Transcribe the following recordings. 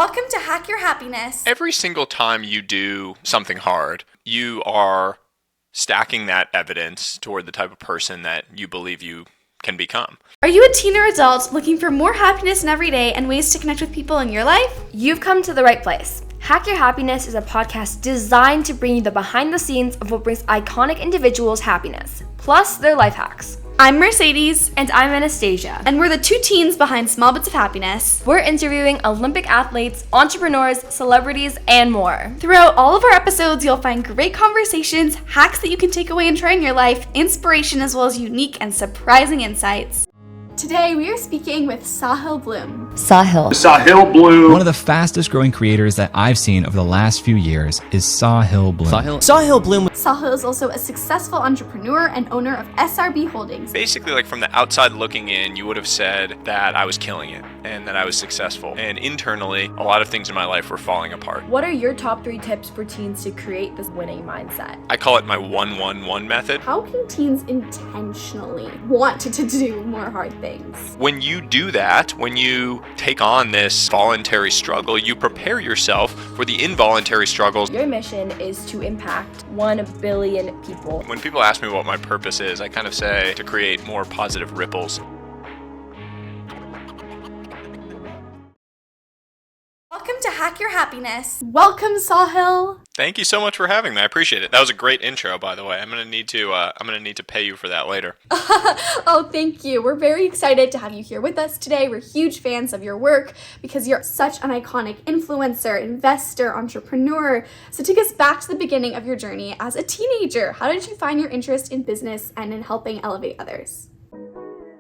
Welcome to Hack Your Happiness. Every single time you do something hard, you are stacking that evidence toward the type of person that you believe you can become. Are you a teen or adult looking for more happiness in every day and ways to connect with people in your life? You've come to the right place. Hack Your Happiness is a podcast designed to bring you the behind the scenes of what brings iconic individuals happiness, plus their life hacks. I'm Mercedes. And I'm Anastasia. And we're the two teens behind Small Bits of Happiness. We're interviewing Olympic athletes, entrepreneurs, celebrities, and more. Throughout all of our episodes, you'll find great conversations, hacks that you can take away and try in your life, inspiration, as well as unique and surprising insights. Today, we are speaking with Sahil Bloom. Sahil Bloom. One of the fastest growing creators that I've seen over the last few years is Sahil Bloom. Sahil Bloom. Sahil is also a successful entrepreneur and owner of SRB Holdings. Basically, like from the outside looking in, you would have said that I was killing it and that I was successful. And internally, a lot of things in my life were falling apart. What are your top 3 tips for teens to create this winning mindset? I call it my 1-1-1 method. How can teens intentionally want to do more hard things? When you do that, when you take on this voluntary struggle, you prepare yourself for the involuntary struggles. Your mission is to impact 1 billion people. When people ask me what my purpose is, I kind of say to create more positive ripples. Welcome to Hack Your Happiness. Welcome, Sahil. Thank you so much for having me. I appreciate it. That was a great intro, by the way. I'm gonna need to pay you for that later. Oh, thank you. We're very excited to have you here with us today. We're huge fans of your work because you're such an iconic influencer, investor, entrepreneur. So take us back to the beginning of your journey as a teenager. How did you find your interest in business and in helping elevate others?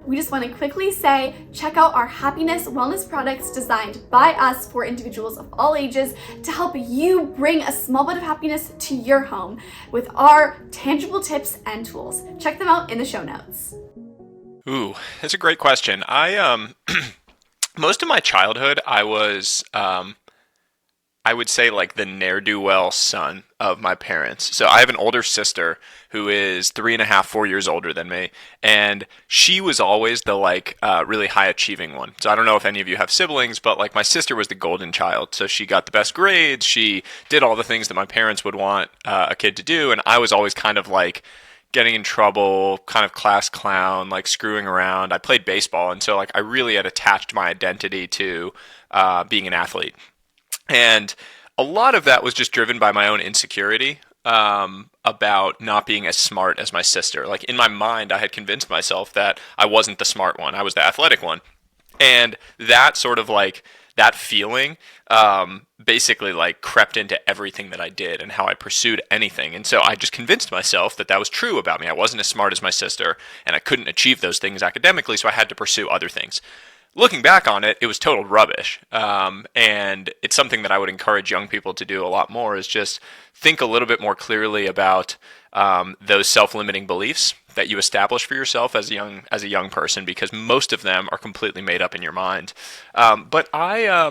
We just want to quickly say, check out our happiness wellness products designed by us for individuals of all ages to help you bring a small bit of happiness to your home with our tangible tips and tools. Check them out in the show notes. Ooh, that's a great question. I most of my childhood, I was I would say like the ne'er-do-well son of my parents. So I have an older sister who is 3.5, 4 years older than me. And she was always the really high achieving one. So I don't know if any of you have siblings, but like my sister was the golden child. So she got the best grades. She did all the things that my parents would want a kid to do. And I was always kind of like getting in trouble, kind of class clown, like screwing around. I played baseball. And so like I really had attached my identity to being an athlete. And a lot of that was just driven by my own insecurity about not being as smart as my sister. Like in my mind, I had convinced myself that I wasn't the smart one. I was the athletic one. And that sort of like, that feeling basically like crept into everything that I did and how I pursued anything. And so I just convinced myself that that was true about me. I wasn't as smart as my sister and I couldn't achieve those things academically, so I had to pursue other things. Looking back on it, it was total rubbish. And it's something that I would encourage young people to do a lot more is just think a little bit more clearly about those self-limiting beliefs that you establish for yourself as a young person, because most of them are completely made up in your mind. But I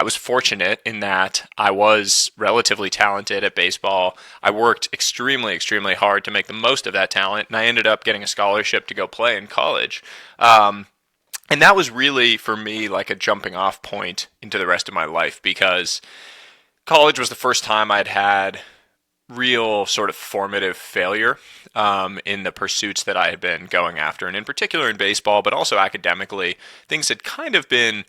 was fortunate in that I was relatively talented at baseball. I worked extremely, extremely hard to make the most of that talent, and I ended up getting a scholarship to go play in college. And that was really, for me, like a jumping off point into the rest of my life, because college was the first time I'd had real sort of formative failure in the pursuits that I had been going after. And in particular in baseball, but also academically, things had kind of been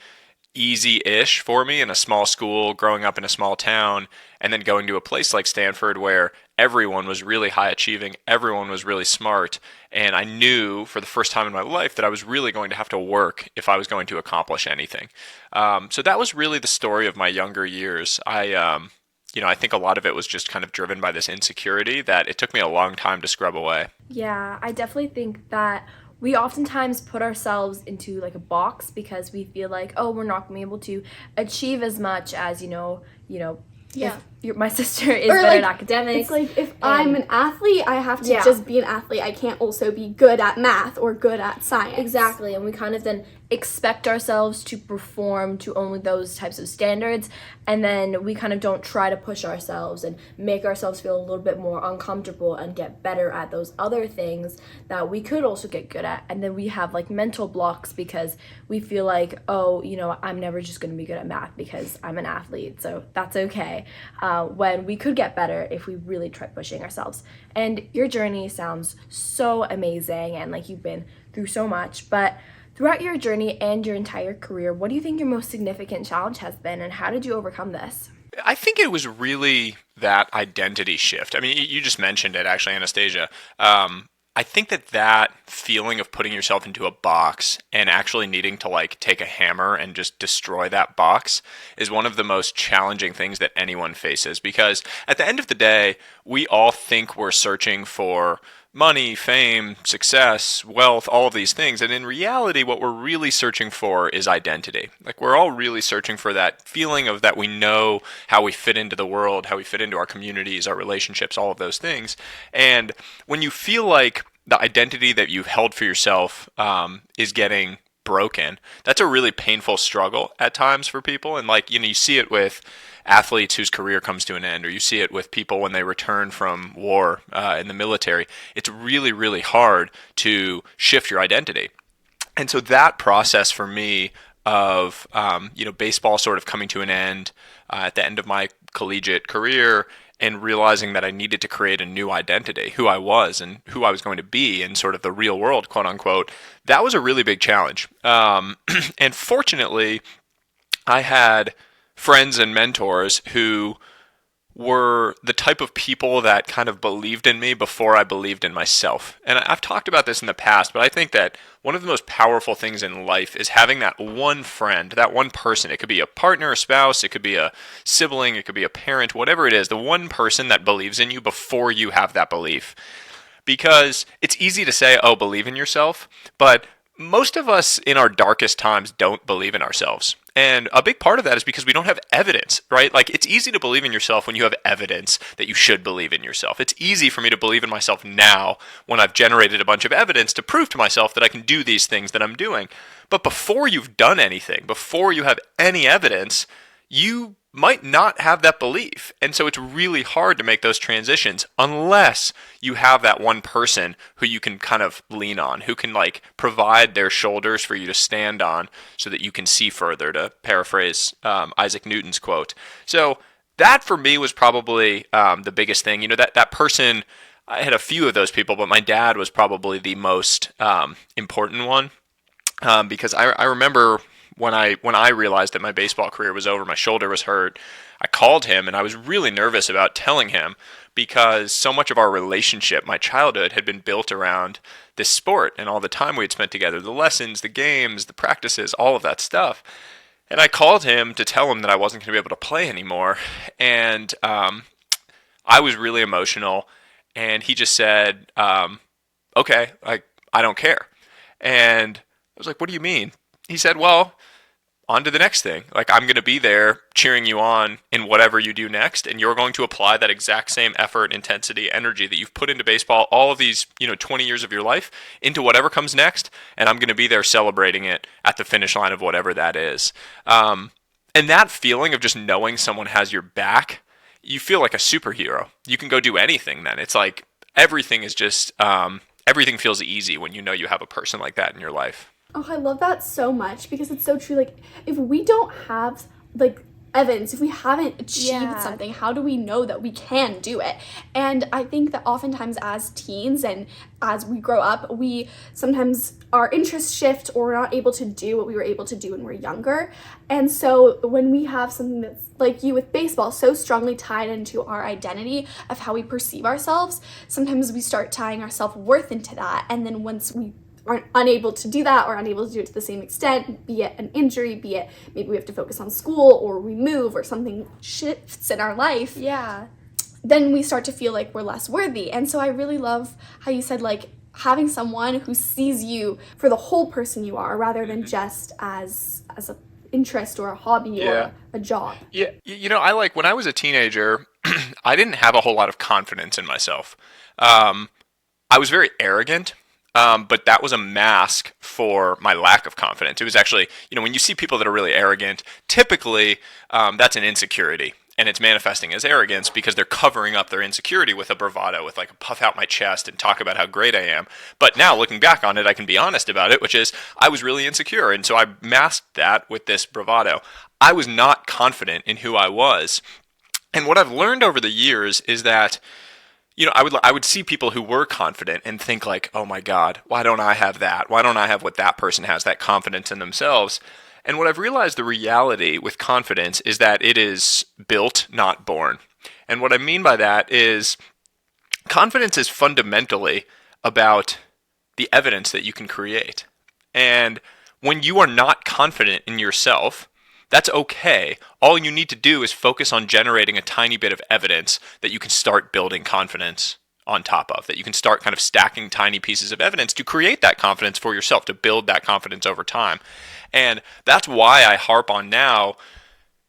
easy-ish for me in a small school, growing up in a small town, and then going to a place like Stanford where everyone was really high achieving, everyone was really smart, and I knew for the first time in my life that I was really going to have to work if I was going to accomplish anything. So that was really the story of my younger years. I think a lot of it was just kind of driven by this insecurity that it took me a long time to scrub away. Yeah, I definitely think that we oftentimes put ourselves into like a box because we feel like, oh, we're not going to be able to achieve as much as, Yeah. If my sister is better at academics. It's like if I'm an athlete, I have to just be an athlete. I can't also be good at math or good at science. Exactly, and we kind of then expect ourselves to perform to only those types of standards, and then we kind of don't try to push ourselves and make ourselves feel a little bit more uncomfortable and get better at those other things that we could also get good at. And then we have like mental blocks because we feel like, oh, you know, I'm never just going to be good at math because I'm an athlete, so that's okay, when we could get better if we really try pushing ourselves. And your journey sounds so amazing, and like you've been through so much. But throughout your journey and your entire career, what do you think your most significant challenge has been, and how did you overcome this? I think it was really that identity shift. I mean, you just mentioned it, actually, Anastasia. I think that feeling of putting yourself into a box and actually needing to like take a hammer and just destroy that box is one of the most challenging things that anyone faces, because at the end of the day, we all think we're searching for money, fame, success, wealth, all of these things. And in reality, what we're really searching for is identity. Like, we're all really searching for that feeling of that we know how we fit into the world, how we fit into our communities, our relationships, all of those things. And when you feel like the identity that you've held for yourself is getting broken, that's a really painful struggle at times for people. And like, you know, you see it with athletes whose career comes to an end, or you see it with people when they return from war in the military. It's really, really hard to shift your identity. And so that process for me of, baseball sort of coming to an end at the end of my collegiate career, and realizing that I needed to create a new identity, who I was and who I was going to be in sort of the real world, quote unquote, that was a really big challenge. And fortunately, I had friends and mentors who were the type of people that kind of believed in me before I believed in myself. And I've talked about this in the past, but I think that one of the most powerful things in life is having that one friend, that one person. It could be a partner, a spouse, it could be a sibling, it could be a parent, whatever it is, the one person that believes in you before you have that belief. Because it's easy to say, oh, believe in yourself, but most of us in our darkest times don't believe in ourselves. And a big part of that is because we don't have evidence, right? Like, it's easy to believe in yourself when you have evidence that you should believe in yourself. It's easy for me to believe in myself now when I've generated a bunch of evidence to prove to myself that I can do these things that I'm doing. But before you've done anything, before you have any evidence, you might not have that belief. And so it's really hard to make those transitions unless you have that one person who you can kind of lean on, who can like provide their shoulders for you to stand on so that you can see further, to paraphrase Isaac Newton's quote. So that for me was probably the biggest thing. You know, that person, I had a few of those people, but my dad was probably the most important one, because I remember when I realized that my baseball career was over, my shoulder was hurt, I called him, and I was really nervous about telling him, because so much of our relationship, my childhood, had been built around this sport and all the time we had spent together, the lessons, the games, the practices, all of that stuff. And I called him to tell him that I wasn't going to be able to play anymore. And I was really emotional, and he just said, okay, I don't care. And I was like, what do you mean? He said, well, on to the next thing. Like, I'm going to be there cheering you on in whatever you do next, and you're going to apply that exact same effort, intensity, energy that you've put into baseball all of these, 20 years of your life into whatever comes next, and I'm going to be there celebrating it at the finish line of whatever that is. And that feeling of just knowing someone has your back, you feel like a superhero. You can go do anything then. It's like everything is just, everything feels easy when you know you have a person like that in your life. Oh, I love that so much, because it's so true. Like, if we don't have, like, evidence, if we haven't achieved something, how do we know that we can do it? And I think that oftentimes as teens and as we grow up, we sometimes our interests shift, or we're not able to do what we were able to do when we were younger. And so when we have something that's like you with baseball, so strongly tied into our identity of how we perceive ourselves, sometimes we start tying our self-worth into that. And then once we aren't unable to do that, or unable to do it to the same extent, be it an injury, be it maybe we have to focus on school, or we move, or something shifts in our life, then we start to feel like we're less worthy. And so I really love how you said, like, having someone who sees you for the whole person you are, rather than just as a interest or a hobby or a job. Yeah, when I was a teenager, I didn't have a whole lot of confidence in myself. I was very arrogant. But that was a mask for my lack of confidence. It was actually, when you see people that are really arrogant, typically that's an insecurity. And it's manifesting as arrogance because they're covering up their insecurity with a bravado, with like a puff out my chest and talk about how great I am. But now looking back on it, I can be honest about it, which is I was really insecure. And so I masked that with this bravado. I was not confident in who I was. And what I've learned over the years is that I would see people who were confident and think like, oh my God, why don't I have that? Why don't I have what that person has, that confidence in themselves? And what I've realized the reality with confidence is that it is built, not born. And what I mean by that is confidence is fundamentally about the evidence that you can create. And when you are not confident in yourself, that's okay. All you need to do is focus on generating a tiny bit of evidence that you can start building confidence on top of, that you can start kind of stacking tiny pieces of evidence to create that confidence for yourself, to build that confidence over time. And that's why I harp on now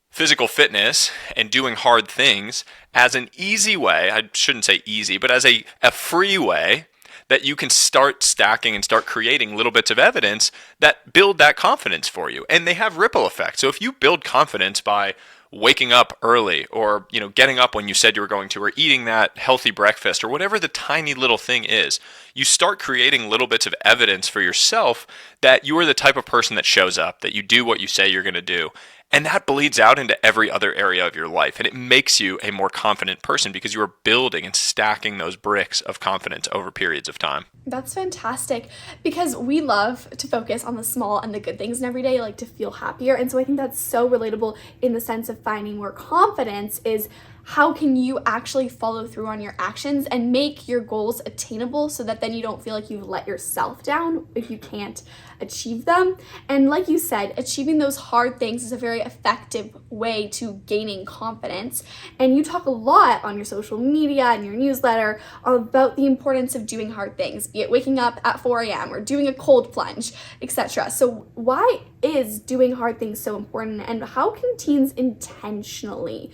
physical fitness and doing hard things as an easy way, I shouldn't say easy, but as a free way that you can start stacking and start creating little bits of evidence that build that confidence for you. And they have ripple effects. So if you build confidence by waking up early or, getting up when you said you were going to, or eating that healthy breakfast, or whatever the tiny little thing is, you start creating little bits of evidence for yourself that you are the type of person that shows up, that you do what you say you're going to do. And that bleeds out into every other area of your life. And it makes you a more confident person because you are building and stacking those bricks of confidence over periods of time. That's fantastic because we love to focus on the small and the good things in every day, like to feel happier. And so I think that's so relatable in the sense of finding more confidence is how can you actually follow through on your actions and make your goals attainable so that then you don't feel like you've let yourself down if you can't achieve them. And like you said, achieving those hard things is a very effective way to gaining confidence. And you talk a lot on your social media and your newsletter about the importance of doing hard things, be it waking up at 4 a.m. or doing a cold plunge, etc. So why is doing hard things so important, and how can teens intentionally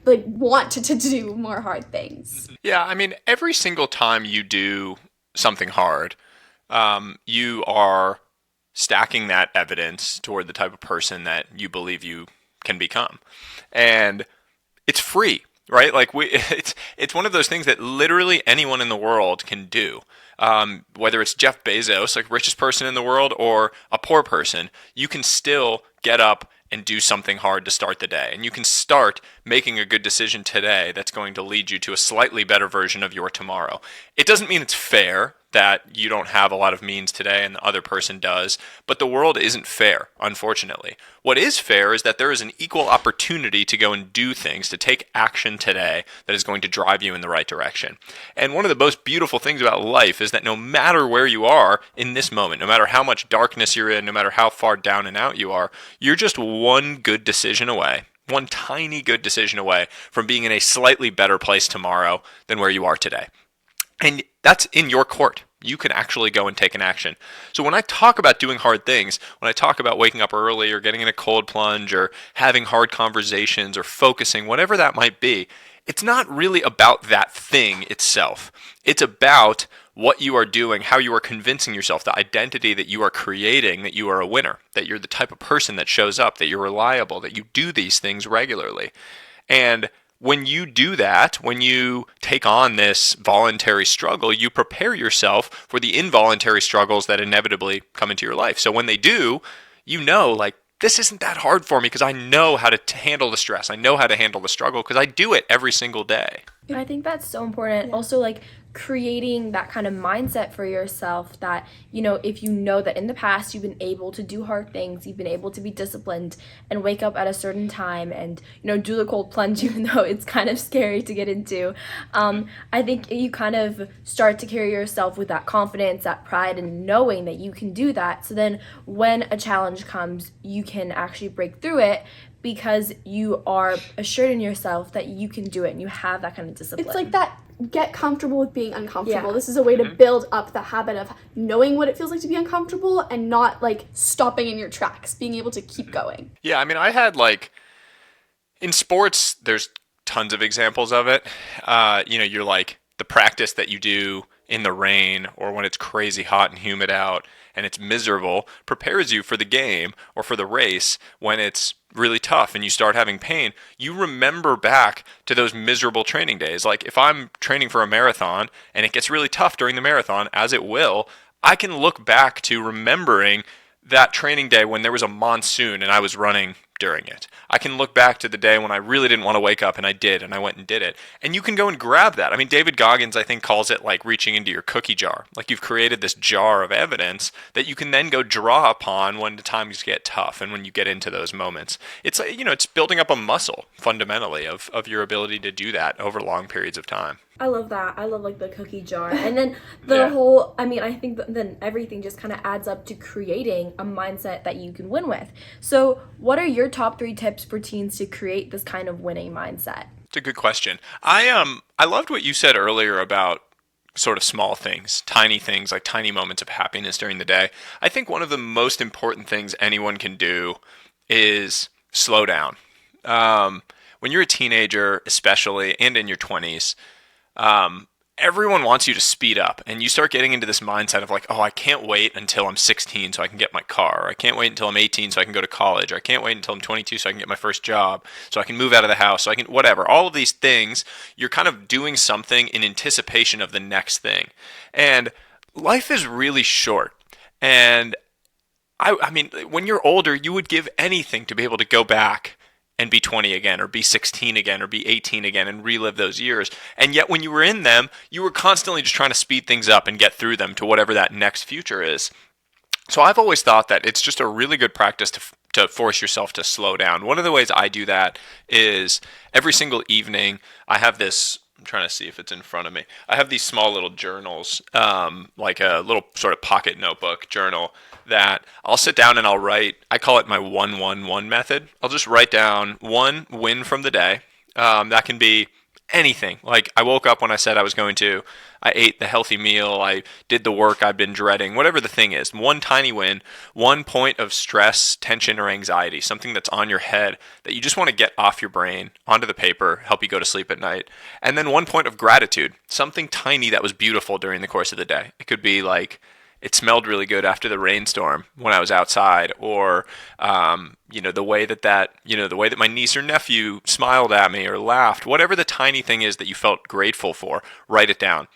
want to do more hard things? Yeah, I mean, every single time you do something hard, you are stacking that evidence toward the type of person that you believe you can become. And it's free, right? Like it's one of those things that literally anyone in the world can do. Whether it's Jeff Bezos, like richest person in the world, or a poor person, you can still get up and do something hard to start the day. And you can start making a good decision today that's going to lead you to a slightly better version of your tomorrow. It doesn't mean it's fair that you don't have a lot of means today and the other person does, but the world isn't fair, unfortunately. What is fair is that there is an equal opportunity to go and do things, to take action today that is going to drive you in the right direction. And one of the most beautiful things about life is that no matter where you are in this moment, no matter how much darkness you're in, no matter how far down and out you are, you're just one good decision away, one tiny good decision away from being in a slightly better place tomorrow than where you are today. And that's in your court. You can actually go and take an action. So when I talk about doing hard things, when I talk about waking up early or getting in a cold plunge or having hard conversations or focusing, whatever that might be, it's not really about that thing itself. It's about what you are doing, how you are convincing yourself, the identity that you are creating, that you are a winner, that you're the type of person that shows up, that you're reliable, that you do these things regularly. And when you do that, when you take on this voluntary struggle, you prepare yourself for the involuntary struggles that inevitably come into your life. So when they do, this isn't that hard for me because I know how to handle the stress. I know how to handle the struggle because I do it every single day. I think that's so important. Yeah. Also, creating that kind of mindset for yourself that, if you know that in the past you've been able to do hard things, you've been able to be disciplined and wake up at a certain time and, do the cold plunge, even though it's kind of scary to get into. I think you kind of start to carry yourself with that confidence, that pride, and knowing that you can do that. So then when a challenge comes, you can actually break through it because you are assured in yourself that you can do it and you have that kind of discipline. It's like that, get comfortable with being uncomfortable. Yeah. This is a way to build up the habit of knowing what it feels like to be uncomfortable and not stopping in your tracks, being able to keep going. Yeah, I mean, I had in sports, there's tons of examples of it. You're the practice that you do in the rain or when it's crazy hot and humid out and it's miserable prepares you for the game or for the race when it's really tough and you start having pain. You remember back to those miserable training days. Like if I'm training for a marathon and it gets really tough during the marathon, as it will, I can look back to remembering that training day when there was a monsoon and I was running during it. I can look back to the day when I really didn't want to wake up and I did, and I went and did it. And you can go and grab that. I mean, David Goggins, I think, calls it like reaching into your cookie jar. Like you've created this jar of evidence that you can then go draw upon when the times get tough and when you get into those moments. It's like, it's building up a muscle fundamentally of your ability to do that over long periods of time. I love that. I love like the cookie jar. And then the Yeah. whole, I think then everything just kind of adds up to creating a mindset that you can win with. So what are your top 3 tips for teens to create this kind of winning mindset? It's a good question. I loved what you said earlier about sort of small things, like tiny moments of happiness during the day. I think one of the most important things anyone can do is slow down. When you're a teenager, especially, and in your 20s, everyone wants you to speed up, and you start getting into this mindset of like, oh, I can't wait until I'm 16 so I can get my car, or I can't wait until I'm 18 so I can go to college, or I can't wait until I'm 22 so I can get my first job, so I can move out of the house, so I can, whatever. All of these things, you're kind of doing something in anticipation of the next thing. And life is really short. And I mean, when you're older, you would give anything to be able to go back and be 20 again, or be 16 again, or be 18 again, and relive those years. And yet when you were in them, you were constantly just trying to speed things up and get through them to whatever that next future is. So I've always thought that it's just a really good practice to force yourself to slow down. One of the ways I do that is every single evening I have this, I'm trying to see if it's in front of me. I have these small little journals, like a little sort of pocket notebook journal that I'll sit down and I'll write. I call it my 1-1-1 method. I'll just write down one win from the day. That can be anything. Like I woke up when I said I was going to. I ate the healthy meal. I did the work I've been dreading. Whatever the thing is, one tiny win, one point of stress, tension, or anxiety, something that's on your head that you just want to get off your brain, onto the paper, help you go to sleep at night. And then one point of gratitude, something tiny that was beautiful during the course of the day. It could be like, it smelled really good after the rainstorm when I was outside, or the way that my niece or nephew smiled at me or laughed. Whatever the tiny thing is that you felt grateful for, write it down.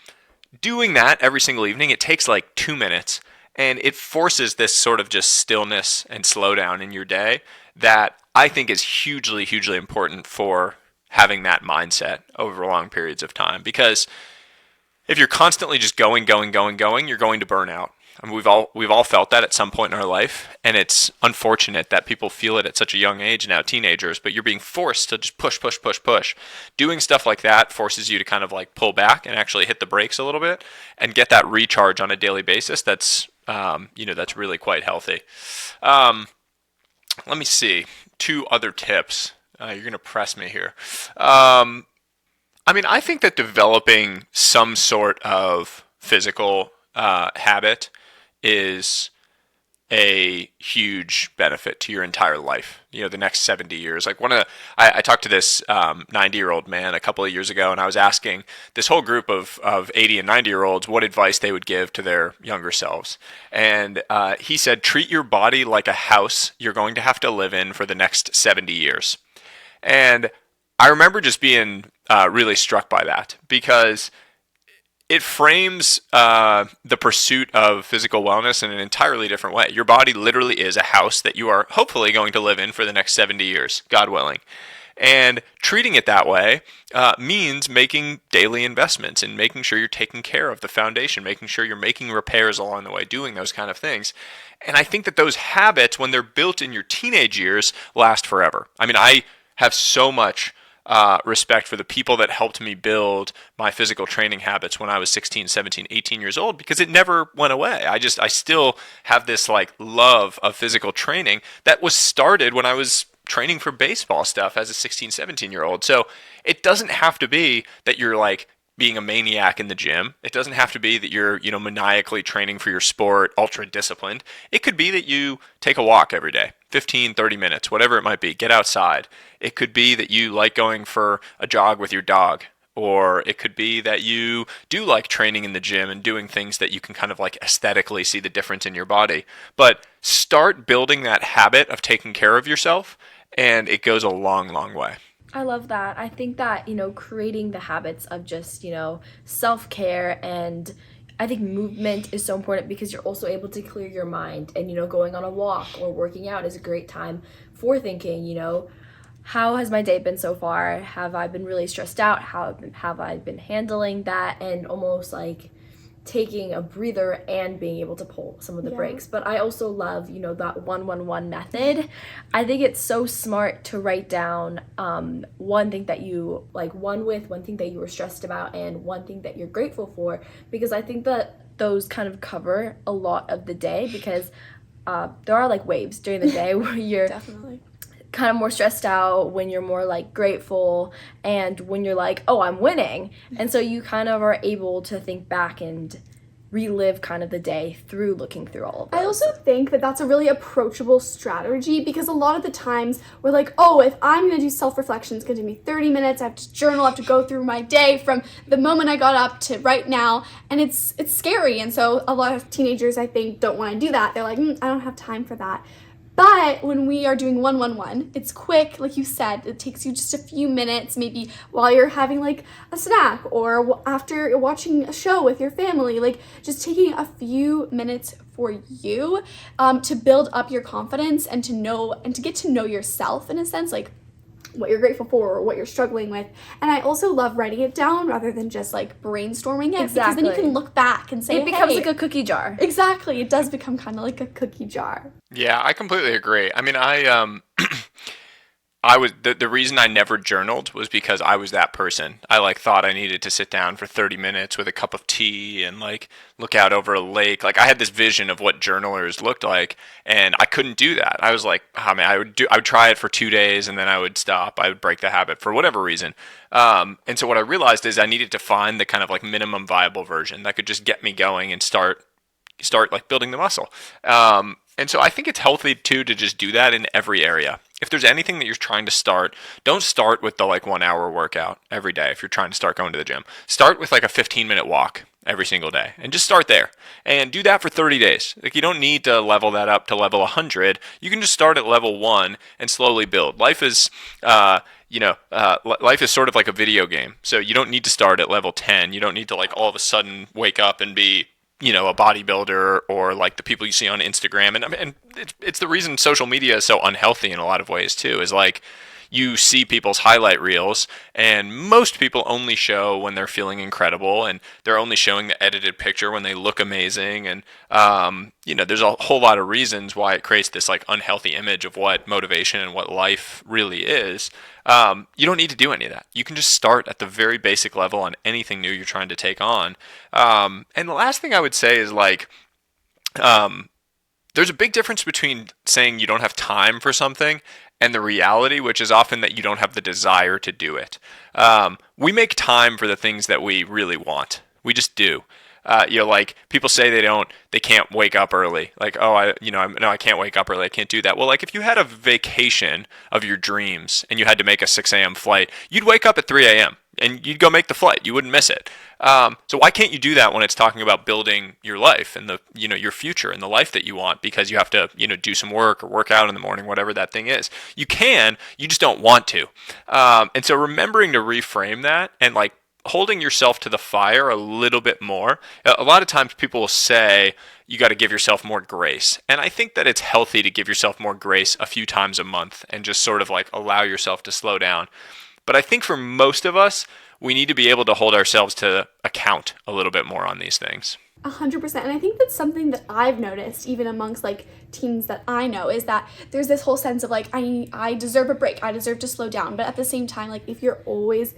Doing that every single evening, it takes like 2 minutes, and it forces this sort of just stillness and slowdown in your day that I think is hugely, hugely important for having that mindset over long periods of time. Because if you're constantly just going, you're going to burn out. I mean, we've all felt that at some point in our life, and it's unfortunate that people feel it at such a young age now, teenagers, but you're being forced to just push. Doing stuff like that forces you to kind of like pull back and actually hit the brakes a little bit and get that recharge on a daily basis. That's really quite healthy. Let me see. 2 other tips. You're going to press me here. I think that developing some sort of physical habit is a huge benefit to your entire life. The next 70 years. Like I talked to this 90-year-old man a couple of years ago, and I was asking this whole group of 80 and 90-year-olds what advice they would give to their younger selves. And he said, treat your body like a house you're going to have to live in for the next 70 years. And I remember just being really struck by that, because it frames the pursuit of physical wellness in an entirely different way. Your body literally is a house that you are hopefully going to live in for the next 70 years, God willing. And treating it that way means making daily investments and making sure you're taking care of the foundation, making sure you're making repairs along the way, doing those kind of things. And I think that those habits, when they're built in your teenage years, last forever. I mean, I have so much respect for the people that helped me build my physical training habits when I was 16, 17, 18 years old, because it never went away. I still have this like love of physical training that was started when I was training for baseball stuff as a 16, 17-year-old. So it doesn't have to be that you're like being a maniac in the gym. It doesn't have to be that you're, maniacally training for your sport, ultra disciplined. It could be that you take a walk every day, 15, 30 minutes, whatever it might be. Get outside. It could be that you like going for a jog with your dog Or it could be that you do like training in the gym and doing things that you can kind of like aesthetically see the difference in your body. But start building that habit of taking care of yourself, and it goes a long, long way. I love that. I think that, creating the habits of just, self-care, and I think movement is so important because you're also able to clear your mind, and, going on a walk or working out is a great time for thinking, how has my day been so far? Have I been really stressed out? How have I been handling that? And almost like taking a breather and being able to pull some of the brakes. But I also love, that 1-1-1 method. I think it's so smart to write down one thing that you one thing that you were stressed about, and one thing that you're grateful for, because I think that those kind of cover a lot of the day, because there are like waves during the day where you're Definitely. kind of more stressed out, when you're more like grateful, and when you're like, oh, I'm winning. And so you kind of are able to think back and relive kind of the day through looking through all of those. I also think that that's a really approachable strategy, because a lot of the times we're like, oh, if I'm going to do self-reflection, it's going to take me 30 minutes. I have to journal, I have to go through my day from the moment I got up to right now. And it's scary. And so a lot of teenagers, I think, don't want to do that. They're like, I don't have time for that. But when we are doing 1-1-1, it's quick, like you said. It takes you just a few minutes, maybe while you're having like a snack, or after watching a show with your family, like just taking a few minutes for you to build up your confidence, and to know and to get to know yourself in a sense, like what you're grateful for or what you're struggling with. And I also love writing it down rather than just like brainstorming it, because then you can look back and say, it becomes hey, like a cookie jar. Exactly. It does become kind of like a cookie jar. Yeah, I completely agree. I mean, the reason I never journaled was because I was that person. I like thought I needed to sit down for 30 minutes with a cup of tea and like look out over a lake. Like I had this vision of what journalers looked like, and I couldn't do that. I was like, oh man, I would try it for 2 days and then I would stop. I would break the habit for whatever reason. And so what I realized is I needed to find the kind of like minimum viable version that could just get me going and start like building the muscle. And so I think it's healthy too to just do that in every area. If there's anything that you're trying to start, don't start with the like 1 hour workout every day. If you're trying to start going to the gym, start with like a 15-minute walk every single day, and just start there and do that for 30 days. Like you don't need to level that up to level 100. You can just start at level 1 and slowly build. Life is, life is sort of like a video game. So you don't need to start at level 10. You don't need to like all of a sudden wake up and be, a bodybuilder or like the people you see on Instagram. And it's the reason social media is so unhealthy in a lot of ways too, is like you see people's highlight reels, and most people only show when they're feeling incredible, and they're only showing the edited picture when they look amazing. And, there's a whole lot of reasons why it creates this like unhealthy image of what motivation and what life really is. You don't need to do any of that. You can just start at the very basic level on anything new you're trying to take on. And the last thing I would say is like, there's a big difference between saying you don't have time for something and the reality, which is often that you don't have the desire to do it. We make time for the things that we really want. We just do. Like people say they can't wake up early. Like, oh, I can't wake up early. I can't do that. Well, like if you had a vacation of your dreams and you had to make a 6 a.m. flight, you'd wake up at 3 a.m. and you'd go make the flight. You wouldn't miss it. So why can't you do that when it's talking about building your life and your future and the life that you want? Because you have to, do some work or work out in the morning, whatever that thing is. You can, you just don't want to. And so remembering to reframe that and like holding yourself to the fire a little bit more. A lot of times people will say you got to give yourself more grace. And I think that it's healthy to give yourself more grace a few times a month and just sort of like allow yourself to slow down. But I think for most of us, we need to be able to hold ourselves to account a little bit more on these things. 100%. And I think that's something that I've noticed even amongst like teens that I know, is that there's this whole sense of like, I deserve a break. I deserve to slow down. But at the same time, like if you're always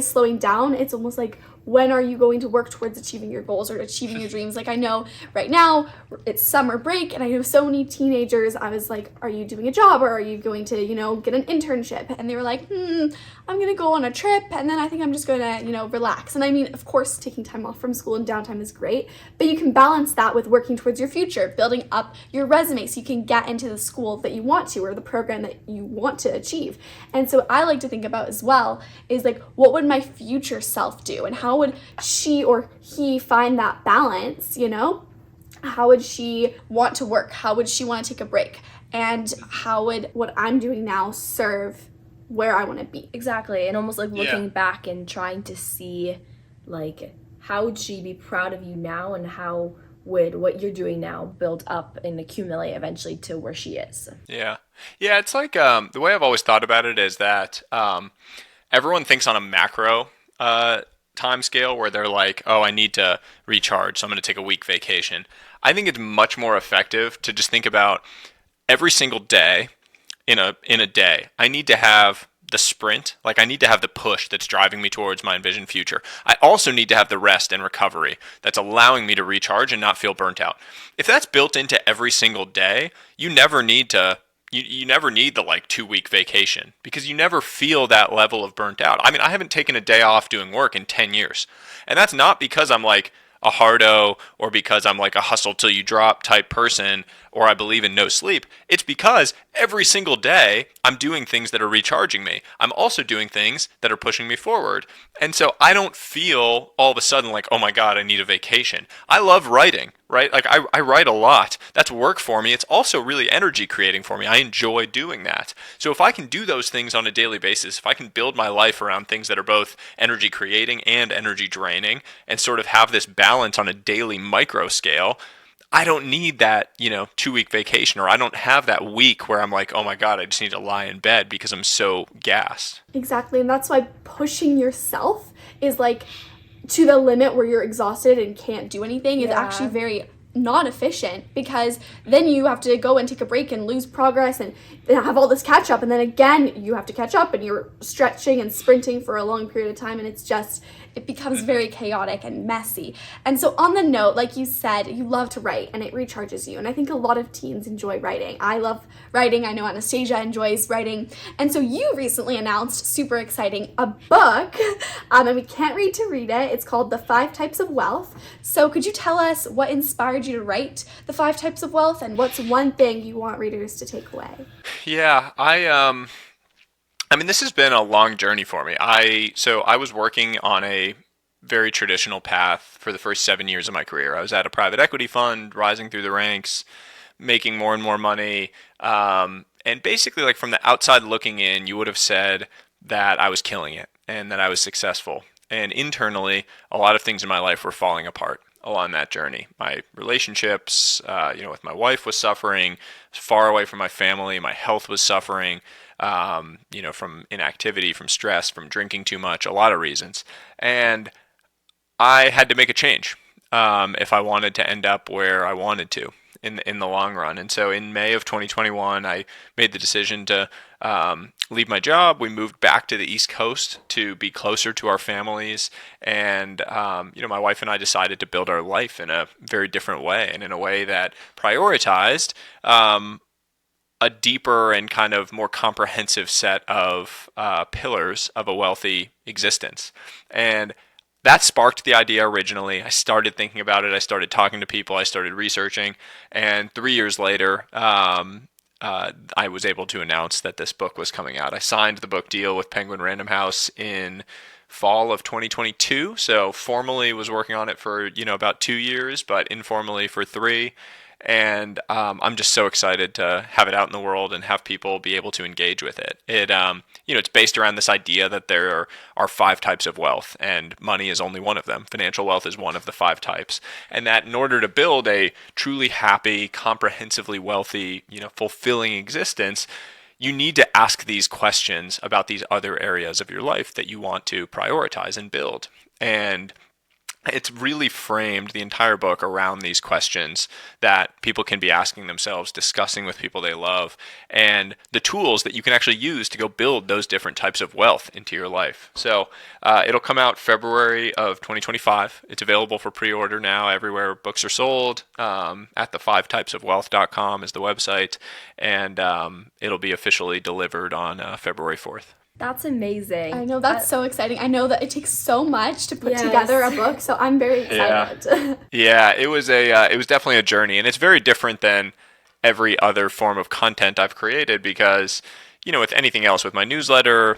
slowing down, it's almost like, when are you going to work towards achieving your goals or achieving your dreams? Like I know right now it's summer break, and I know so many teenagers, I was like, are you doing a job, or are you going to, get an internship? And they were like, I'm going to go on a trip, and then I think I'm just going to, relax. And I mean, of course, taking time off from school and downtime is great, but you can balance that with working towards your future, building up your resume so you can get into the school that you want to or the program that you want to achieve. And so I like to think about as well is like, what would my future self do? And how would she or he find that balance, How would she want to work? How would she want to take a break? And how would what I'm doing now serve where I want to be? Exactly. And almost like looking Yeah. back and trying to see, like, how would she be proud of you now, and how would what you're doing now build up and accumulate eventually to where she is. Yeah. Yeah, it's like the way I've always thought about it is that everyone thinks on a macro time scale where they're like, oh, I need to recharge, so I'm going to take a week vacation. I think it's much more effective to just think about every single day in a day, I need to have the sprint, like I need to have the push that's driving me towards my envisioned future. I also need to have the rest and recovery that's allowing me to recharge and not feel burnt out. If that's built into every single day, you never need to you never need the like 2-week vacation because you never feel that level of burnt out. I mean, I haven't taken a day off doing work in 10 years. And that's not because I'm like a hardo or because I'm like a hustle till you drop type person or I believe in no sleep. It's because every single day I'm doing things that are recharging me. I'm also doing things that are pushing me forward. And so I don't feel all of a sudden like, oh my God, I need a vacation. I love writing, right? Like I write a lot. That's work for me. It's also really energy creating for me. I enjoy doing that. So if I can do those things on a daily basis, if I can build my life around things that are both energy creating and energy draining and sort of have this balance on a daily micro scale, I don't need that, 2-week vacation, or I don't have that week where I'm like, oh my God, I just need to lie in bed because I'm so gassed. Exactly. And that's why pushing yourself is like to the limit where you're exhausted and can't do anything is actually very not efficient, because then you have to go and take a break and lose progress and have all this catch up, and then again you have to catch up and you're stretching and sprinting for a long period of time, and it becomes very chaotic and messy. And so on the note, like you said, you love to write and it recharges you, and I think a lot of teens enjoy writing. I love writing. I know Anastasia enjoys writing, and so you recently announced, super exciting, a book, and we can't wait to read it. It's called The 5 Types of Wealth. So could you tell us what inspired you to write The 5 Types of Wealth, and what's one thing you want readers to take away? Yeah, I mean, this has been a long journey for me. So I was working on a very traditional path for the first 7 years of my career. I was at a private equity fund, rising through the ranks, making more and more money. And basically, like from the outside looking in, you would have said that I was killing it and that I was successful. And internally, a lot of things in my life were falling apart along that journey. My relationships, with my wife was suffering, far away from my family. My health was suffering, from inactivity, from stress, from drinking too much, a lot of reasons. And I had to make a change if I wanted to end up where I wanted to in the long run. And so in May of 2021, I made the decision to leave my job. We moved back to the East Coast to be closer to our families. And, my wife and I decided to build our life in a very different way, and in a way that prioritized a deeper and kind of more comprehensive set of pillars of a wealthy existence. And that sparked the idea originally. I started thinking about it. I started talking to people. I started researching. And 3 years later, I was able to announce that this book was coming out. I signed the book deal with Penguin Random House in fall of 2022. So formally was working on it for, about 2 years, but informally for 3. And I'm just so excited to have it out in the world and have people be able to engage with it. It's based around this idea that there are 5 types of wealth, and money is only one of them. Financial wealth is one of the 5 types. And that in order to build a truly happy, comprehensively wealthy, fulfilling existence, you need to ask these questions about these other areas of your life that you want to prioritize and build. And it's really framed the entire book around these questions that people can be asking themselves, discussing with people they love, and the tools that you can actually use to go build those different types of wealth into your life. So it'll come out February of 2025. It's available for pre-order now everywhere books are sold. At the5typesofwealth.com is the website, and it'll be officially delivered on February 4th. That's amazing. I know, that's so exciting. I know that it takes so much to put Yes. together a book, so I'm very excited. Yeah, it was definitely a journey, and it's very different than every other form of content I've created because, with anything else, with my newsletter,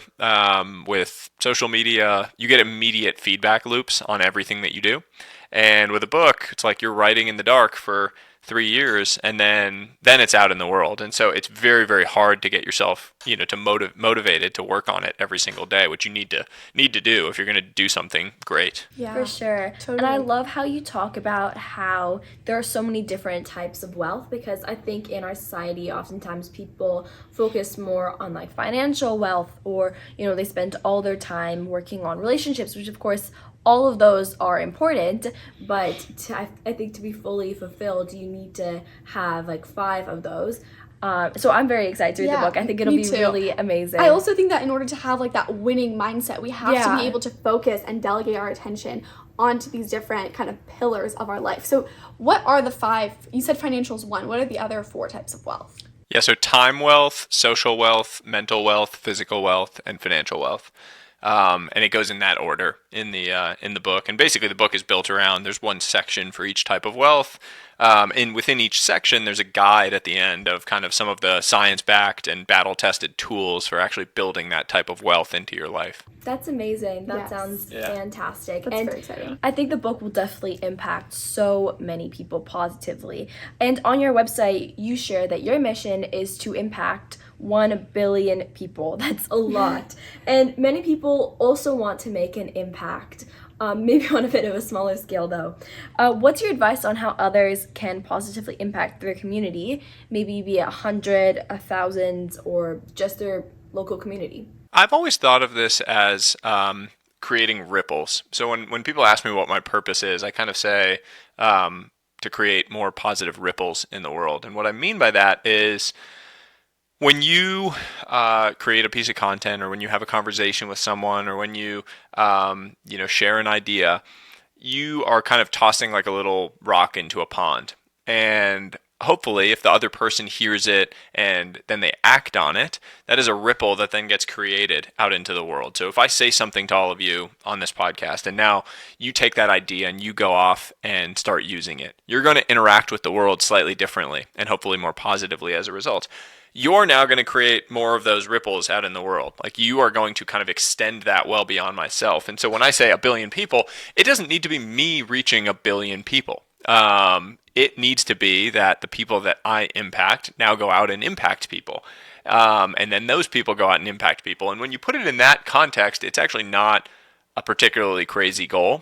with social media, you get immediate feedback loops on everything that you do. And with a book, it's like you're writing in the dark for 3 years, and then it's out in the world. And so it's very, very hard to get yourself, to motivated to work on it every single day, which you need to do if you're going to do something great. Yeah, For sure. totally. And I love how you talk about how there are so many different types of wealth, because I think in our society, oftentimes people focus more on like financial wealth, or, they spend all their time working on relationships, which of course all of those are important, but I think to be fully fulfilled, you need to have like 5 of those. So I'm very excited to read the book. I think it'll me be too. really amazing. I also think that in order to have like that winning mindset, we have to Yeah. be able to focus and delegate our attention onto these different kind of pillars of our life. So what are the 5? You said financial's 1. What are the other 4 types of wealth? Yeah, so time wealth, social wealth, mental wealth, physical wealth, and financial wealth. And it goes in that order in the book. And basically, the book is built around, there's one section for each type of wealth. And within each section, there's a guide at the end of kind of some of the science-backed and battle-tested tools for actually building that type of wealth into your life. That's amazing. That Yes. sounds Yeah. fantastic. That's and very exciting. I think the book will definitely impact so many people positively. And on your website, you share that your mission is to impact 1 billion people. That's a lot. And many people also want to make an impact. Maybe on a bit of a smaller scale, though. What's your advice on how others can positively impact their community? Maybe be 100, 1,000, or just their local community? I've always thought of this as creating ripples. So when people ask me what my purpose is, I kind of say to create more positive ripples in the world. And what I mean by that is when you create a piece of content, or when you have a conversation with someone, or when you share an idea, you are kind of tossing like a little rock into a pond. And hopefully, if the other person hears it and then they act on it, that is a ripple that then gets created out into the world. So if I say something to all of you on this podcast, and now you take that idea and you go off and start using it, you're going to interact with the world slightly differently and hopefully more positively as a result. You're now going to create more of those ripples out in the world. Like, you are going to kind of extend that well beyond myself. And so when I say 1 billion people, it doesn't need to be me reaching 1 billion people. It needs to be that the people that I impact now go out and impact people. And then those people go out and impact people. And when you put it in that context, it's actually not a particularly crazy goal.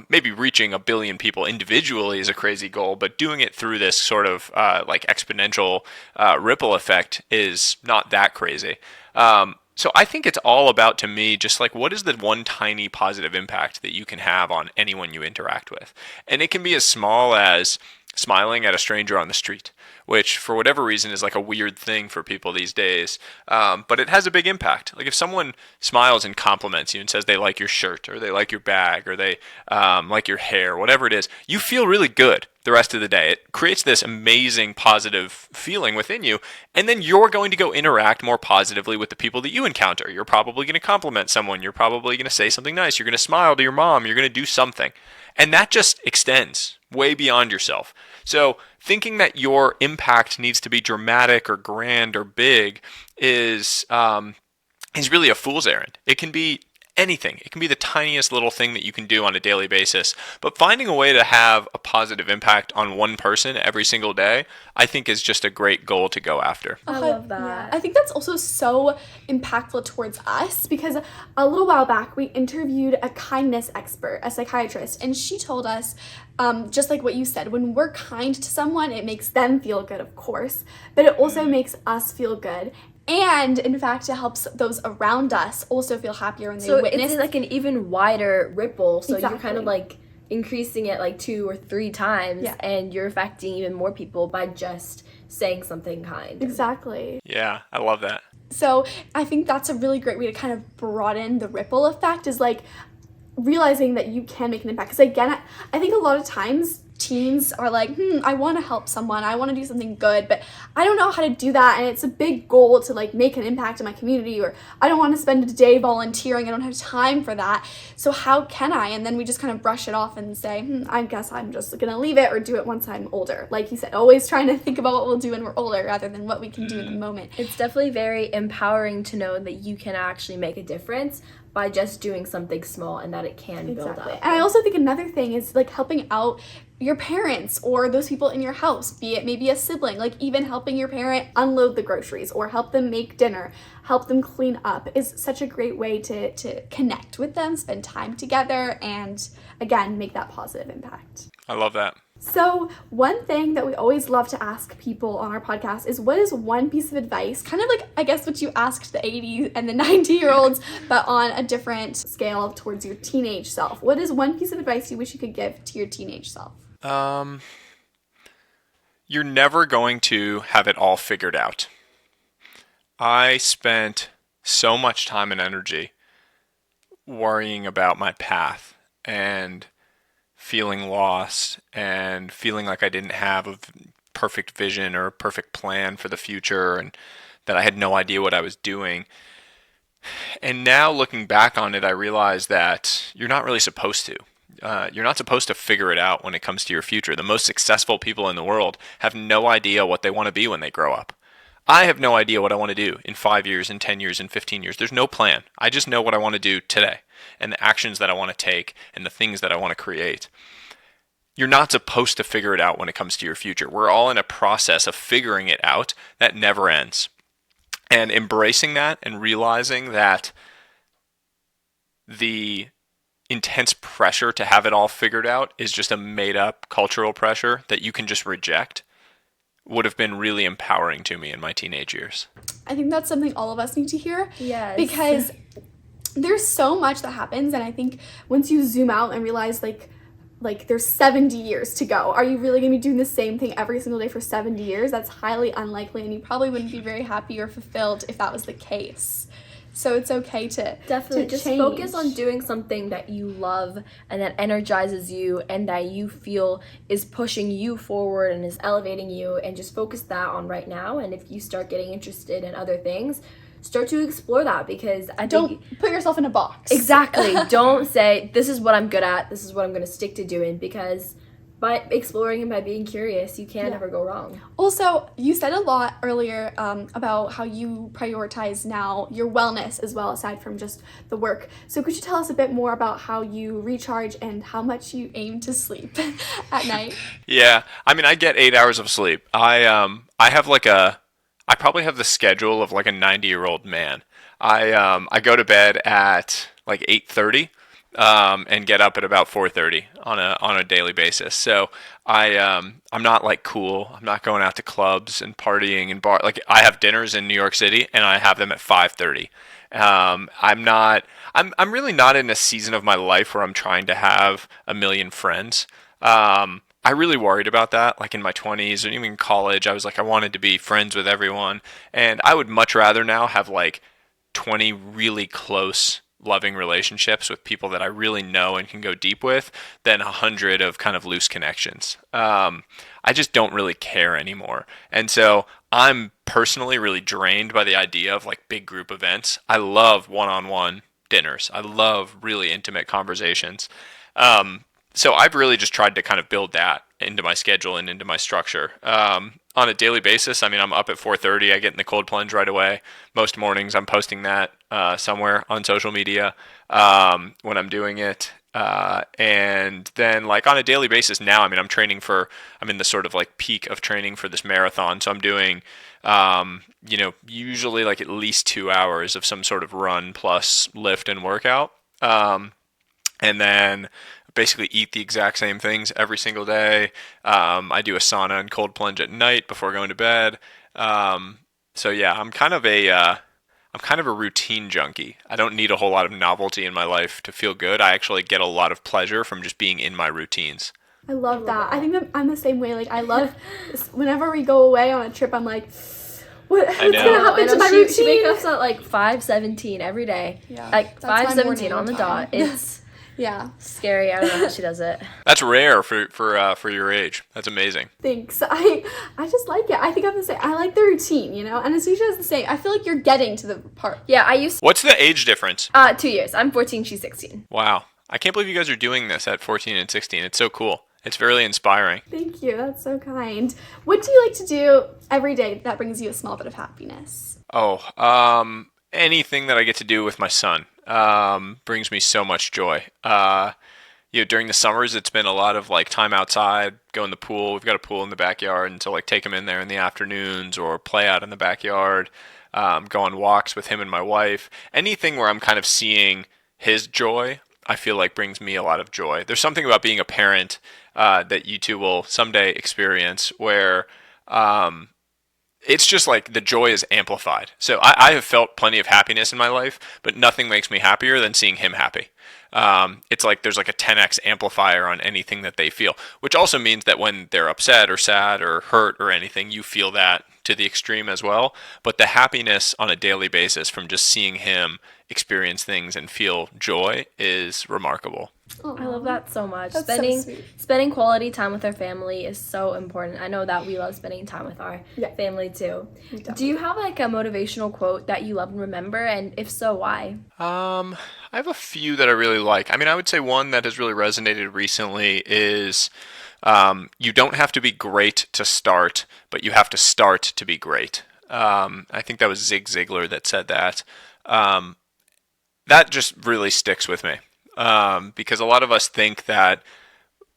Maybe reaching 1 billion people individually is a crazy goal, but doing it through this sort of like exponential ripple effect is not that crazy. So I think it's all about, to me, just like, what is the one tiny positive impact that you can have on anyone you interact with? And it can be as small as smiling at a stranger on the street, which for whatever reason is like a weird thing for people these days. But it has a big impact. Like, if someone smiles and compliments you and says they like your shirt, or they like your bag, or they like your hair, whatever it is, you feel really good the rest of the day. It creates this amazing positive feeling within you, and then you're going to go interact more positively with the people that you encounter. You're probably going to compliment someone. You're probably going to say something nice. You're going to smile to your mom. You're going to do something. And that just extends way beyond yourself. So thinking that your impact needs to be dramatic or grand or big is really a fool's errand. It can be anything. It can be the tiniest little thing that you can do on a daily basis. But finding a way to have a positive impact on one person every single day, I think, is just a great goal to go after. I love that. Yeah. I think that's also so impactful towards us, because a little while back we interviewed a kindness expert, a psychiatrist, and she told us, just like what you said, when we're kind to someone, it makes them feel good, of course, but it also makes us feel good. And in fact, it helps those around us also feel happier when they So witness. it's like an even wider ripple. So you're kind Exactly. of like increasing it like 2 or 3 times, Yeah. and you're affecting even more people by just saying something kind. Exactly. Yeah, I love that. So I think that's a really great way to kind of broaden the ripple effect, is like realizing that you can make an impact. Because again, I think a lot of times teens are like, I want to help someone, I want to do something good, but I don't know how to do that, and it's a big goal to like make an impact in my community, or I don't want to spend a day volunteering, I don't have time for that, so how can I? And then we just kind of brush it off and say, I guess I'm just gonna leave it or do it once I'm older. Like you said, always trying to think about what we'll do when we're older rather than what we can do in the moment. It's definitely very empowering to know that you can actually make a difference by just doing something small, and that it can build up. And I also think another thing is like helping out your parents or those people in your house, be it maybe a sibling, like even helping your parent unload the groceries or help them make dinner, help them clean up is such a great way to connect with them, spend time together, and again, make that positive impact. I love that. So one thing that we always love to ask people on our podcast is, what is one piece of advice, kind of like, I guess, what you asked the 80 and the 90-year-olds, but on a different scale towards your teenage self. What is one piece of advice you wish you could give to your teenage self? You're never going to have it all figured out. I spent so much time and energy worrying about my path and feeling lost and feeling like I didn't have a perfect vision or a perfect plan for the future, and that I had no idea what I was doing. And now looking back on it, I realize that you're not really supposed to. You're not supposed to figure it out when it comes to your future. The most successful people in the world have no idea what they want to be when they grow up. I have no idea what I want to do in 5 years, in 10 years, in 15 years. There's no plan. I just know what I want to do today and the actions that I want to take and the things that I want to create. You're not supposed to figure it out when it comes to your future. We're all in a process of figuring it out that never ends. And embracing that and realizing that the intense pressure to have it all figured out is just a made-up cultural pressure that you can just reject would have been really empowering to me in my teenage years. I think that's something all of us need to hear. Yes. Because there's so much that happens, and I think once you zoom out and realize like there's 70 years to go, are you really going to be doing the same thing every single day for 70 years? That's highly unlikely, and you probably wouldn't be very happy or fulfilled if that was the case. So it's okay to definitely to just change. focus on doing something that you love and that energizes you and that you feel is pushing you forward and is elevating you, and just focus that on right now. And if you start getting interested in other things, start to explore that, because I Don't put yourself in a box. Exactly. Don't say, this is what I'm good at, this is what I'm going to stick to doing, because by exploring and by being curious, you can't ever go wrong. Also, you said a lot earlier about how you prioritize now your wellness as well, aside from just the work. So could you tell us a bit more about how you recharge and how much you aim to sleep at night? Yeah, I mean, I get 8 hours of sleep. I probably have the schedule of like a 90-year-old man. I go to bed at like 8:30. And get up at about 4:30 on a daily basis. So I'm not like cool. I'm not going out to clubs and partying and bar. Like, I have dinners in New York City and I have them at 5:30. I'm really not in a season of my life where I'm trying to have a million friends. I really worried about that, like in my 20s and even in college. I was like, I wanted to be friends with everyone, and I would much rather now have like 20 really close loving relationships with people that I really know and can go deep with than 100 of kind of loose connections. I just don't really care anymore. And so I'm personally really drained by the idea of like big group events. I love one-on-one dinners. I love really intimate conversations. So I've really just tried to kind of build that into my schedule and into my structure. On a daily basis, I mean, I'm up at 4:30. I get in the cold plunge right away. Most mornings I'm posting that somewhere on social media when I'm doing it. And then like on a daily basis now, I mean, I'm in the sort of like peak of training for this marathon. So I'm doing, usually like at least 2 hours of some sort of run plus lift and workout. And then basically eat the exact same things every single day. I do a sauna and cold plunge at night before going to bed. So yeah, I'm kind of a routine junkie. I don't need a whole lot of novelty in my life to feel good. I actually get a lot of pleasure from just being in my routines. I love that. I think that I'm the same way. Like, I love whenever we go away on a trip, I'm like, what's going to happen to my routine? She wakes up at like 5:17 every day. Yeah, like that's my 5:17 morning on the time. dot. Yeah. Scary. I don't know how she does it. That's rare for your age. That's amazing. Thanks. I just like it. I think I'm the same. I like the routine, Anastasia is the same. I feel like you're getting to the part. Yeah, I used What's the age difference? 2 years. I'm 14, she's 16. Wow. I can't believe you guys are doing this at 14 and 16. It's so cool. It's really inspiring. Thank you. That's so kind. What do you like to do every day that brings you a small bit of happiness? Anything that I get to do with my son brings me so much joy. During the summers, it's been a lot of like time outside, go in the pool. We've got a pool in the backyard, and so like take him in there in the afternoons or play out in the backyard, go on walks with him and my wife. Anything where I'm kind of seeing his joy, I feel like brings me a lot of joy. There's something about being a parent that you two will someday experience where it's just like the joy is amplified. So I have felt plenty of happiness in my life, but nothing makes me happier than seeing him happy. It's like there's like a 10x amplifier on anything that they feel, which also means that when they're upset or sad or hurt or anything, you feel that to the extreme as well. But the happiness on a daily basis from just seeing him experience things and feel joy is remarkable. I love that so much. That's so sweet. Spending quality time with our family is so important. I know that we love spending time with our family too. Do you have like a motivational quote that you love and remember, and if so, why? I have a few that I really like. I mean, I would say one that has really resonated recently is you don't have to be great to start, but you have to start to be great. I think that was Zig Ziglar that said that. That just really sticks with me because a lot of us think that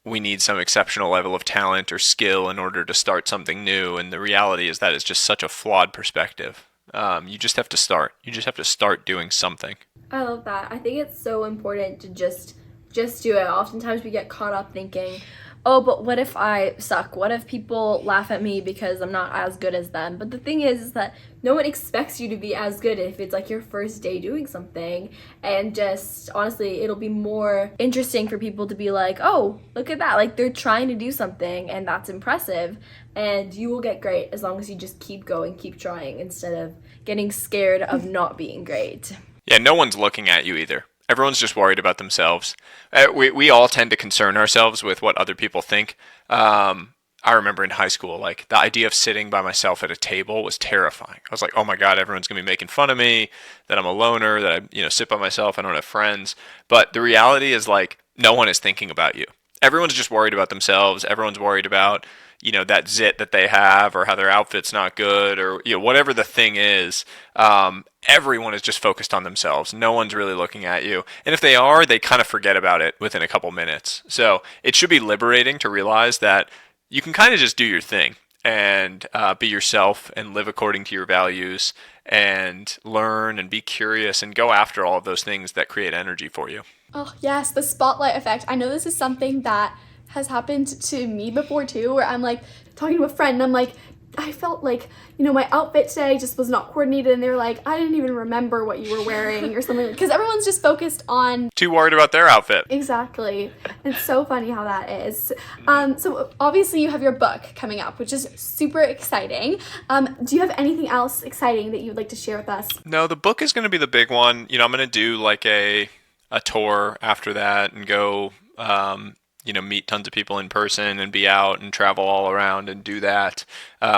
we need some exceptional level of talent or skill in order to start something new, and the reality is that is just such a flawed perspective. You just have to start. You just have to start doing something. I love that. I think it's so important to just do it. Oftentimes we get caught up thinking, oh, but what if I suck? What if people laugh at me because I'm not as good as them? But the thing is that no one expects you to be as good if it's like your first day doing something. And just honestly, it'll be more interesting for people to be like, oh, look at that. Like they're trying to do something and that's impressive. And you will get great as long as you just keep going, keep trying instead of getting scared of not being great. Yeah, no one's looking at you either. Everyone's just worried about themselves. We all tend to concern ourselves with what other people think. I remember in high school, like the idea of sitting by myself at a table was terrifying. I was like, oh my God, everyone's gonna be making fun of me, that I'm a loner, that I sit by myself, I don't have friends. But the reality is like no one is thinking about you. Everyone's just worried about themselves. Everyone's worried about that zit that they have or how their outfit's not good or whatever the thing is. Everyone is just focused on themselves. No one's really looking at you. And if they are, they kind of forget about it within a couple minutes. So it should be liberating to realize that you can kind of just do your thing and be yourself and live according to your values and learn and be curious and go after all of those things that create energy for you. Oh, yes, the spotlight effect. I know this is something that has happened to me before too, where I'm like talking to a friend and I'm like, I felt like, my outfit today just was not coordinated, and they're like, I didn't even remember what you were wearing or something, because everyone's just focused on... Too worried about their outfit. Exactly. It's so funny how that is. So obviously you have your book coming up, which is super exciting. Do you have anything else exciting that you would like to share with us? No, the book is going to be the big one. I'm going to do like a tour after that and go... meet tons of people in person and be out and travel all around and do that,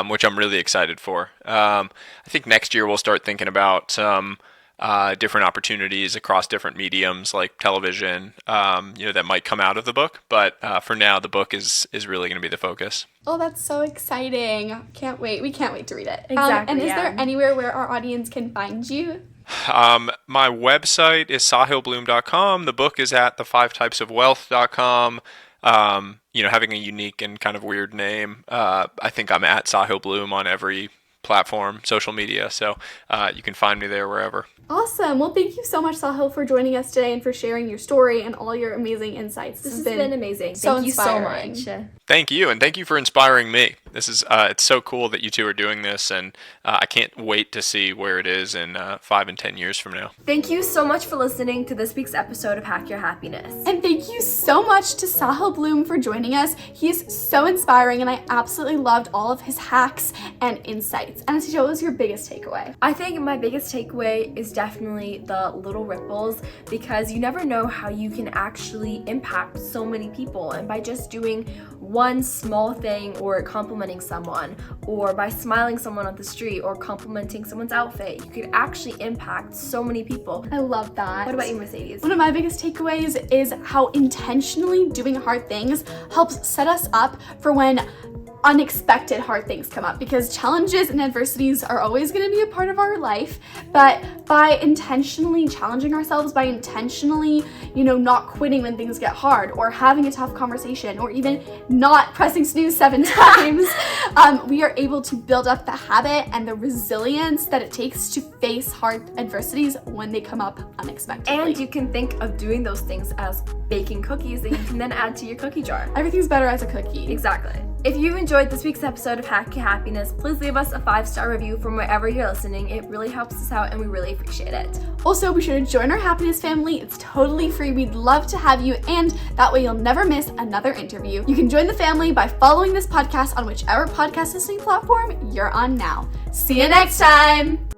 which I'm really excited for. I think next year we'll start thinking about some different opportunities across different mediums like television, that might come out of the book. But for now, the book is really going to be the focus. Oh, that's so exciting. Can't wait. We can't wait to read it. Exactly, and is there anywhere where our audience can find you? My website is sahilbloom.com. The book is at the5typesofwealth.com. Having a unique and kind of weird name. I think I'm at Sahil Bloom on every platform, social media. So you can find me there wherever. Awesome. Well, thank you so much, Sahil, for joining us today and for sharing your story and all your amazing insights. This has been amazing. So thank you so inspiring. much. Thank you. And thank you for inspiring me. This is it's so cool that you two are doing this, and I can't wait to see where it is in 5 and 10 years from now. Thank you so much for listening to this week's episode of Hack Your Happiness. And thank you so much to Sahil Bloom for joining us. He's so inspiring, and I absolutely loved all of his hacks and insights. Anastasia, what was your biggest takeaway? I think my biggest takeaway is definitely the little ripples, because you never know how you can actually impact so many people. And by just doing one small thing, or complimenting someone, or by smiling someone on the street, or complimenting someone's outfit, you could actually impact so many people. I love that. What about you, Mercedes? One of my biggest takeaways is how intentionally doing hard things helps set us up for when unexpected hard things come up, because challenges and adversities are always going to be a part of our life, but by intentionally challenging ourselves, by intentionally, not quitting when things get hard, or having a tough conversation, or even not pressing snooze 7 times, we are able to build up the habit and the resilience that it takes to face hard adversities when they come up unexpectedly. And you can think of doing those things as baking cookies that you can then add to your cookie jar. Everything's better as a cookie. Exactly. If you enjoyed this week's episode of Hack Your Happiness, please leave us a 5-star review from wherever you're listening. It really helps us out and we really appreciate it. Also, be sure to join our happiness family. It's totally free. We'd love to have you, and that way you'll never miss another interview. You can join the family by following this podcast on whichever podcast listening platform you're on now. See you next time!